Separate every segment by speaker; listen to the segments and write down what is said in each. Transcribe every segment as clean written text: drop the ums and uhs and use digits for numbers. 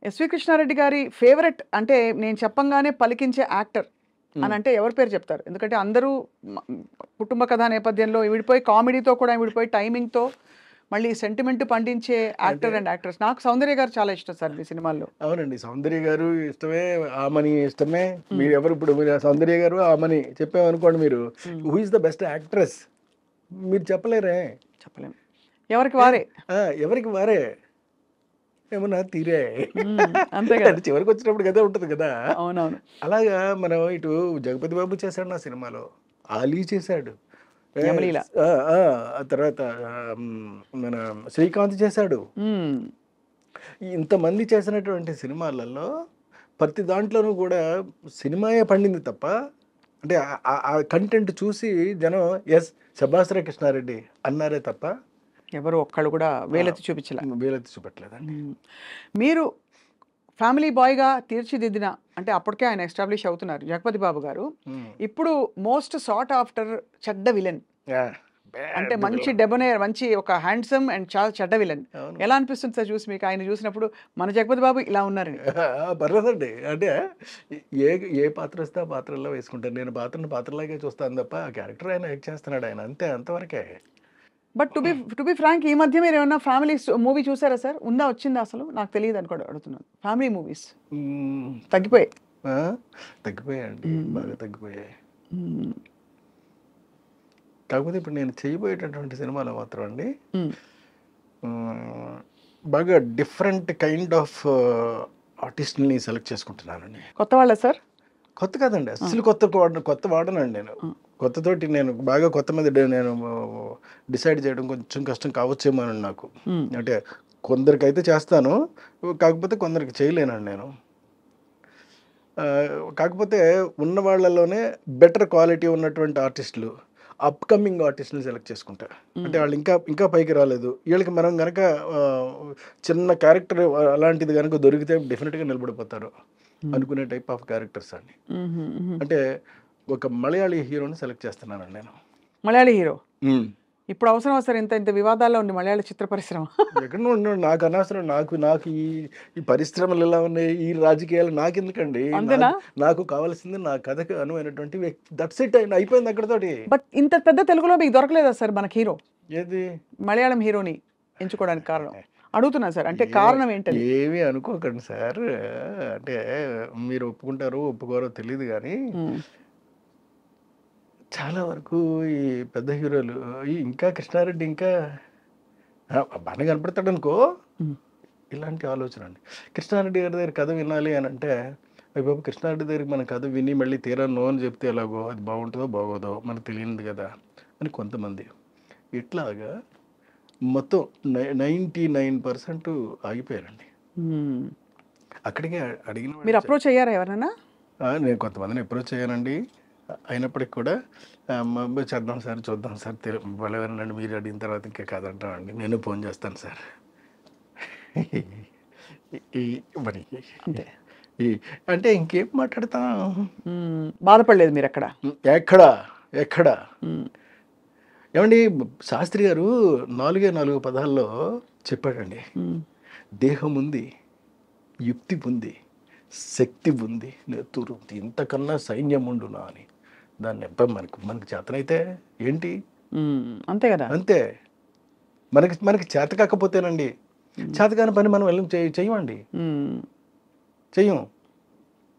Speaker 1: SV Krishna Reddy గారి favourite అంటే నేను చెప్పంగానే పలికించే యాక్టర్ అని అంటే ఎవరి పేరు చెప్తారు? ఎందుకంటే అందరూ మ- కుటుంబ కథా నేపథ్యంలో విడిపోయి కామెడీతో కూడా విడిపోయి టైమింగ్తో మళ్ళీ సెంటిమెంట్ పండించే యాక్టర్ అండ్ యాక్ట్రెస్. నాకు సౌందర్య గారు చాలా ఇష్టం సార్ మీ సినిమాల్లో.
Speaker 2: అవునండి, సౌందర్య గారు ఇష్టమే, ఆమని ఇష్టమే. మీరు ఎవరు ఇప్పుడు మీరు సౌందర్య గారు ఆమని చెప్పామనుకోండి, మీరు who is the best actress మీరు చెప్పలేరే.
Speaker 1: చెప్పలేము, ఎవరికి వారే.
Speaker 2: ఎవరికి వారే ఏమన్నా తీరే
Speaker 1: అంతే కదా.
Speaker 2: అది చివరికి వచ్చినప్పుడు కదా ఉంటుంది కదా.
Speaker 1: అవునవును.
Speaker 2: అలాగా మనం ఇటు జగపతి బాబు చేశాడు నా సినిమాలో, ఆలీ చేశాడు,
Speaker 1: యమలీల.
Speaker 2: ఆ తర్వాత మన శ్రీకాంత్ చేశాడు. ఇంతమంది చేసినటువంటి సినిమాలలో ప్రతి దాంట్లోనూ కూడా సినిమాయే పండింది తప్ప, అంటే ఆ కంటెంట్ చూసి జనం ఎస్ శభాస్ర కృష్ణారెడ్డి అన్నారే తప్ప
Speaker 1: ఎవరు ఒక్కళ్ళు కూడా వేలెత్తి చూపించలే.
Speaker 2: వీలైతే చూపెట్టలేదండి.
Speaker 1: మీరు ఫ్యామిలీ బాయ్గా తీర్చిదిద్దిన, అంటే అప్పటికే ఆయన ఎస్టాబ్లిష్ అవుతున్నారు జగపతి బాబు గారు. ఇప్పుడు మోస్ట్ సాట్ ఆఫ్టర్ చెడ్డ విలన్, అంటే మంచి డెబోనేర్, మంచి ఒక హ్యాండ్సమ్ అండ్ చాలా చెడ్డ విలన్. ఎలా అనిపిస్తుంది సార్ చూసి మీకు, ఆయన చూసినప్పుడు మన జగపతి బాబు ఇలా ఉన్నారని?
Speaker 2: పర్లేదండి, అంటే ఏ ఏ పాత్ర వస్తే ఆ పాత్రలో వేసుకుంటాను. నేను పాత్రలాగే చూస్తాను తప్ప ఆ క్యారెక్టర్ ఆయన యాక్ట్ చేస్తున్నాడు ఆయన, అంతే, అంతవరకే.
Speaker 1: బట్ టు బి ఫ్రాంక్, ఈ మధ్య మీరు ఏమన్నా ఫ్యామిలీ మూవీ చూసారా సార్? ఉందా, వచ్చిందా అసలు? నాకు తెలియదు అని కూడా అడుగుతున్నాను. ఫ్యామిలీ మూవీస్ తగ్గిపోయాయి.
Speaker 2: తగ్గిపోయాయండి, బాగా తగ్గిపోయాయి. కాకపోతే ఇప్పుడు నేను చేయబోయేటటువంటి సినిమాలో మాత్రం అండి బాగా డిఫరెంట్ కైండ్ ఆఫ్ ఆర్టిస్ట్ని సెలెక్ట్ చేసుకుంటున్నానండి.
Speaker 1: కొత్త వాళ్ళ సార్?
Speaker 2: కొత్త కాదండి, అసలు కొత్త వాడనండి నేను. కొత్తతోటి నేను బాగా కొత్త మీద నేను డిసైడ్ చేయడం కొంచెం కష్టం కావచ్చేమో అని నాకు. అంటే కొందరికైతే చేస్తాను, కాకపోతే కొందరికి చేయలేనండి నేను. కాకపోతే ఉన్న వాళ్ళలోనే బెటర్ క్వాలిటీ ఉన్నటువంటి ఆర్టిస్టులు, అప్కమింగ్ ఆర్టిస్టులు సెలెక్ట్ చేసుకుంటా. అంటే వాళ్ళు ఇంకా పైకి రాలేదు, వీళ్ళకి మనం కనుక చిన్న క్యారెక్టర్ అలాంటిది కనుక దొరికితే డెఫినెట్గా నిలబడిపోతారు అనుకునే టైప్ ఆఫ్ క్యారెక్టర్స్ అండి. అంటే ఒక మలయాళీ హీరోని సెలెక్ట్ చేస్తున్నానండి నేను.
Speaker 1: మలయాళీ హీరో ఇప్పుడు అవసరం సార్? ఇంత వివాదాల్లో ఉంది మలయాళ చిత్ర పరిశ్రమ.
Speaker 2: ఎక్కడ ఉన్నాడు, నాకు అనవసరం. నాకు ఈ పరిశ్రమలు ఎలా ఉన్నాయి, ఈ రాజకీయాలు నాకెందుకండి. నాకు కావాల్సింది నా కథకు అనువైనటువంటి వ్యక్తి, దట్స్ ఇట్, అయిపోయింది అక్కడతోటి.
Speaker 1: బట్ ఇంత పెద్ద తెలుగులో మీకు దొరకలేదా సార్ మనకి హీరో?
Speaker 2: ఏది
Speaker 1: మలయాళం హీరోని ఎంచుకోవడానికి కారణం అడుగుతున్నా సార్, అంటే కారణం ఏంటంటే?
Speaker 2: ఏమీ అనుకోకండి సార్, అంటే మీరు ఒప్పుకుంటారో ఒప్పుకోరో తెలియదు కానీ చాలా వరకు ఈ పెద్ద హీరోలు ఇంకా కృష్ణారెడ్డి ఇంకా బాగానే కనపడతాడు అనుకో, ఇలాంటి ఆలోచన అండి. కృష్ణారెడ్డి గారి దగ్గర కథ వినాలి అని అంటే, బాబు కృష్ణారెడ్డి దగ్గరికి మన కథ విని మళ్ళీ తీరా నో అని చెప్తే ఎలాగో, అది బాగుంటుందో బాగోదో మనకు తెలియదు కదా అని కొంతమంది. ఇట్లాగా మొత్తం 99% ఆగిపోయారండి. అక్కడికే అడిగిన
Speaker 1: మీరు అప్రోచ్ అయ్యారా ఎవరైనా?
Speaker 2: నేను కొంతమందిని అప్రోచ్ అయ్యానండి. అయినప్పటికి కూడా చేద్దాం సార్, చూద్దాం సార్, వాళ్ళెవరండి మీరు అడిగిన తర్వాత ఇంకా కాదంటామండి, నేను ఫోన్ చేస్తాను సార్. మరి అంటే ఇంకేం మాట్లాడతాం.
Speaker 1: బాధపడలేదు మీరు అక్కడ?
Speaker 2: ఎక్కడ ఏమండి, శాస్త్రి గారు 4 పదాల్లో చెప్పాడండి. దేహం ఉంది, యుక్తి ఉంది, శక్తి ఉంది, నెత్తురు ఉంది, ఇంతకన్నా సైన్యం ఉండునా అని. దాన్ని మనకి చేతనైతే ఏంటి,
Speaker 1: అంతే కదా.
Speaker 2: అంతే. మనకి చేత కాకపోతేనండి, చేతకాని పని మనం వెళ్ళి చెయ్యమండి, చెయ్యం.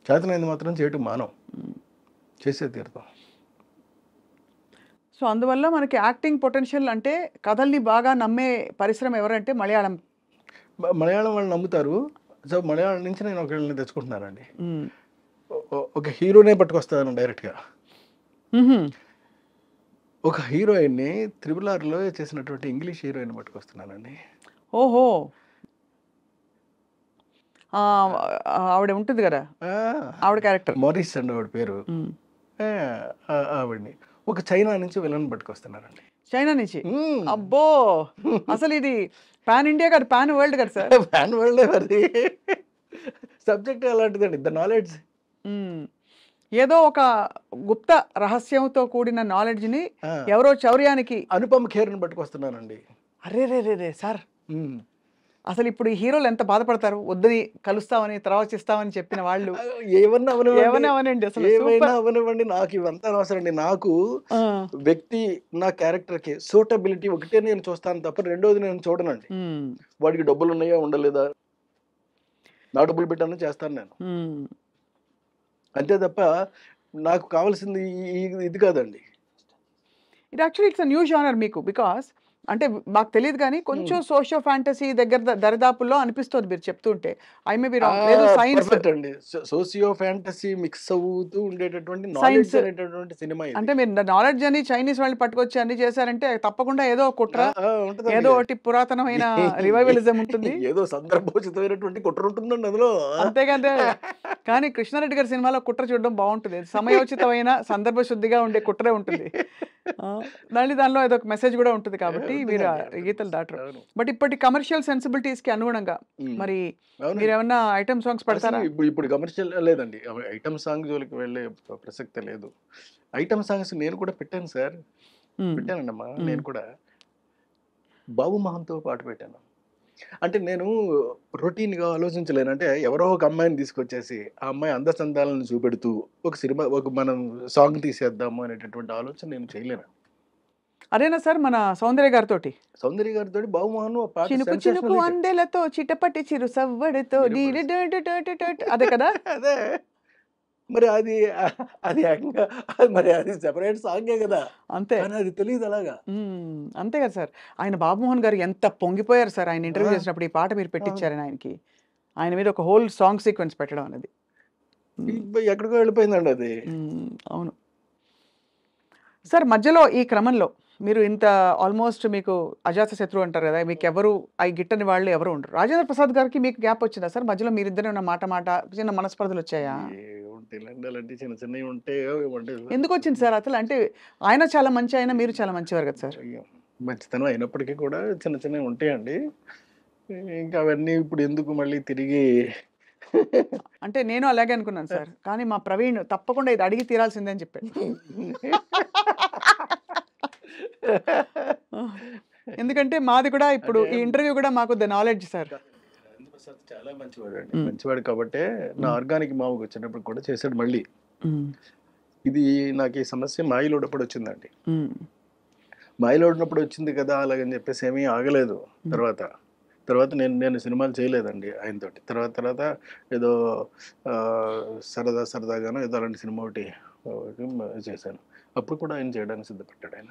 Speaker 2: చేతనైంది మాత్రం చేయటం మానం, చేసే తీరుతాం.
Speaker 1: సో అందువల్ల మనకి యాక్టింగ్ పొటెన్షియల్, అంటే కథల్ని బాగా నమ్మే పరిశ్రమ ఎవరంటే మలయాళం
Speaker 2: వాళ్ళు నమ్ముతారు. సో మలయాళం నుంచి నేను ఒకళ్ళని తెచ్చుకుంటున్నానండి. ఒక హీరోనే పట్టుకొస్తాను డైరెక్ట్గా. ఒక హీరోయిన్ని RRRలో చేసినటువంటి ఇంగ్లీష్ హీరోయిన్ పట్టుకొస్తున్నానండి.
Speaker 1: ఓహో, ఆవిడ ఉంటుంది కదా, ఆవిడ క్యారెక్టర్
Speaker 2: మారిస్ అండి ఆవిడ పేరు. ఆవిడ్ని ఒక చైనా నుంచి విలన్ పట్టుకొస్తున్నారండి.
Speaker 1: చైనా నుంచి? అబ్బో, అసలు ఇది పాన్ ఇండియా కాదు, పాన్ వరల్డ్ కదా సార్.
Speaker 2: పాన్ వరల్డ్ మరి. సబ్జెక్ట్ అలాంటిదండి, ద నాలెడ్జ్.
Speaker 1: ఏదో ఒక గుప్త రహస్యంతో కూడిన నాలెడ్జ్ని ఎవరో చౌర్యానికి
Speaker 2: అనుపమ ఖేర్ని పట్టుకొస్తున్నానండి.
Speaker 1: అరే రే రే రే సార్, అసలు ఇప్పుడు ఈ హీరోలు ఎంత బాధపడతారు, వద్దని కలుస్తామని తర్వాత ఇస్తామని చెప్పిన వాళ్ళు.
Speaker 2: ఏమన్నా అవనివ్వండి,
Speaker 1: ఏమన్నా అవనండి అసలు
Speaker 2: ఏమైనా
Speaker 1: సూపర్.
Speaker 2: అవనివ్వండి, నాకు ఇవంతా అనవసరం అండి. నాకు వ్యక్తి నా క్యారెక్టర్కి సూటబిలిటీ ఒకటే నేను చూస్తాను తప్ప రెండోది నేను చూడనండి. వాడికి డబ్బులు ఉన్నాయా ఉండలేదా, నా డబ్బులు పెట్టాను చేస్తాను నేను, అంతే తప్ప నాకు కావాల్సింది ఇది కాదండి.
Speaker 1: It actually it's new genre మీకు, బికాస్ అంటే మాకు తెలియదు కానీ కొంచెం సోషియో ఫ్యాంటసీ దగ్గర దరిదాపుల్లో అనిపిస్తుంది మీరు చెప్తుంటే. I may be wrong. లేదు సైన్స్
Speaker 2: పర్ఫెక్ట్ అండి. సోషియో ఫ్యాంటసీ మిక్స్ అవుతూ ఉండేటటువంటి
Speaker 1: సైన్స్
Speaker 2: నాలెడ్జ్ అనేటటువంటి సినిమా ఇది.
Speaker 1: అంటే మీరు నాలెడ్జ్ అని చైనీస్ వాళ్ళని పట్టుకొచ్చి అన్ని చేశారంటే తప్పకుండా ఏదో కుట్ర,
Speaker 2: ఉంటదండి.
Speaker 1: ఏదో ఒకటి పురాతనమైన రివైవలిజం ఉంటుంది.
Speaker 2: ఏదో సందర్భోచితమైనటువంటి కుట్ర ఉంటుందండి అందులో.
Speaker 1: అంతేగాదే. కానీ కృష్ణారెడ్డి గారి సినిమాలో కుట్ర చూడడం బాగుంటుంది. సమయోచితమైన సందర్భ శుద్ధిగా ఉండే కుట్రే ఉంటుంది. మళ్ళీ దానిలో ఏదో ఒక మెసేజ్ కూడా ఉంటుంది కాబట్టి మీరు గీతలు దాటరు. బట్ ఇప్పటి కమర్షియల్ సెన్సిబిలిటీస్ కి అనుగుణంగా మరి మీరు ఏమన్నా ఐటమ్ సాంగ్స్ పెడతారా?
Speaker 2: ఇప్పుడు కమర్షియల్ లేదండి, ఐటమ్ సాంగ్ జోలికి వెళ్ళే ప్రసక్తే లేదు. ఐటమ్ సాంగ్స్ నేను కూడా పెట్టాను సార్, పెట్టానండమ్మా. నేను కూడా బాబు మోహన్తో పాటు పెట్టాను. అంటే నేను రొటీన్గా ఆలోచించలేను. అంటే ఎవరో ఒక అమ్మాయిని తీసుకొచ్చేసి ఆ అమ్మాయి అందచందాలను చూపెడుతూ ఒక సినిమా, ఒక మనం సాంగ్ తీసేద్దాము అనేటటువంటి ఆలోచన నేను చేయలేను.
Speaker 1: అదేనా సార్ మన సౌందర్య గారితోటి?
Speaker 2: సౌందర్య గారితో బాబు మోహన్ పాట
Speaker 1: చినుకు చినుకు అందెలతో చిటపటి చిరు సవ్వడితో అదే కదా.
Speaker 2: అదే మరి అది అది ఏకంగా మరి అది సెపరేట్ సాంగే కదా.
Speaker 1: అంతే,
Speaker 2: కానీ అది తెలియదు అలాగా.
Speaker 1: అంతే కదా సార్. ఆయన బాబుమోహన్ గారు ఎంత పొంగిపోయారు సార్ ఆయన ఇంటర్వ్యూ చేసినప్పుడు. ఈ పాట మీరు పెట్టించారని ఆయనకి, ఆయన మీద ఒక హోల్ సాంగ్ సీక్వెన్స్ పెట్టడం అనేది
Speaker 2: ఎక్కడికో వెళ్ళిపోయిందండి అది.
Speaker 1: అవును సార్. మధ్యలో ఈ క్రమంలో మీరు ఇంత ఆల్మోస్ట్ మీకు అజాత శత్రువు అంటారు కదా, మీకు ఎవరు అవి గిట్టని వాళ్ళు ఎవరు ఉండరు. రాజేంద్ర ప్రసాద్ గారికి మీకు గ్యాప్ వచ్చిందా సార్ మధ్యలో? మీరిద్దరే ఉన్న మాట చిన్న మనస్పర్ధలు వచ్చాయా?
Speaker 2: అలాంటి చిన్న చిన్నవి ఉంటే
Speaker 1: ఎందుకు వచ్చింది సార్ అసలు? అంటే ఆయన చాలా మంచి, ఆయన మీరు చాలా మంచివారు కదా సార్.
Speaker 2: మంచితనం అయినప్పటికీ కూడా చిన్న చిన్నవి ఉంటాయండి. ఇంకా అవన్నీ ఇప్పుడు ఎందుకు మళ్ళీ తిరిగి
Speaker 1: అంటే నేను అలాగే అనుకున్నాను సార్. కానీ మా ప్రవీణ్ తప్పకుండా ఇది అడిగి తీరాల్సిందే అని చెప్పాడు. ఎందుకంటే మాది కూడా ఇప్పుడు ఈ ఇంటర్వ్యూ కూడా మాకు ద నాలెడ్జ్ సార్.
Speaker 2: చాలా మంచివాడు అండి, మంచివాడు కాబట్టే నా ఆర్గానిక్ మామకు వచ్చినప్పుడు కూడా చేశాడు. మళ్ళీ ఇది నాకు ఈ సమస్య మాయిలోడప్పుడు వచ్చిందండి. మాయిలోడినప్పుడు వచ్చింది కదా అలాగని చెప్పేసి ఏమీ ఆగలేదు. తర్వాత నేను సినిమాలు చేయలేదండి ఆయనతోటి. తర్వాత ఏదో సరదాగానో ఏదో అలాంటి సినిమా ఒకటి చేశాను. అప్పుడు కూడా ఆయన చేయడానికి సిద్ధపడ్డాడు ఆయన.